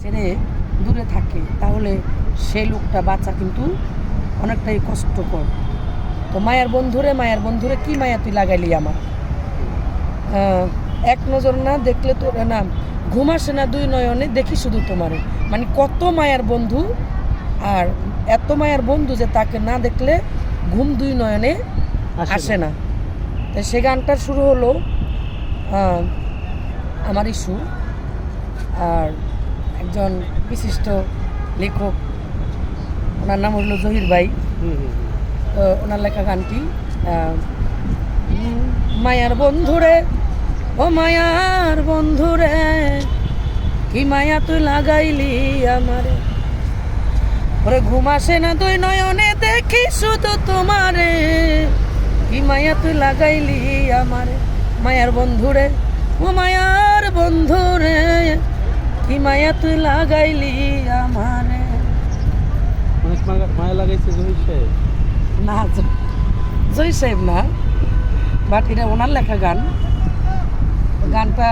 ছেড়ে দূরে থাকে তাহলে সেই লোকটা বাঁচা কিন্তু অনেকটাই কষ্টকর। তো মায়ার বন্ধুরে কি মায়া তুই লাগাইলি আমার, এক নজর না দেখলে তোর না ঘুম আসে না দুই নয়নে দেখি শুধু তোমারে। মানে কত মায়ার বন্ধু, আর এত মায়ার বন্ধু যে তাকে না দেখলে ঘুম দুই নয়নে আসে না। তো সে গানটার শুরু হলো আমারই সুর, আর একজন বিশিষ্ট লেখক, ওনার নাম হলো জহির ভাই। তো ওনার লেখা গানটি মায়ার বন্ধুরে ও মায়ার বন্ধুরে কি মায়া তুই লাগাইলি আমারে, ওরে ঘুম আসে না তুই নয়নে দেখি শুধু তোমারে, কি মায়া তুই লাগাইলি আমারে। মায়ার বন্ধুরে ও মায়ার বন্ধুরে কি মায়া তুই লাগাইলি আমারে। মায়া লাগাইছে জহির সাহেব? না, জহির সাহেব না, বাট এটা ওনার লেখা গান। গানটা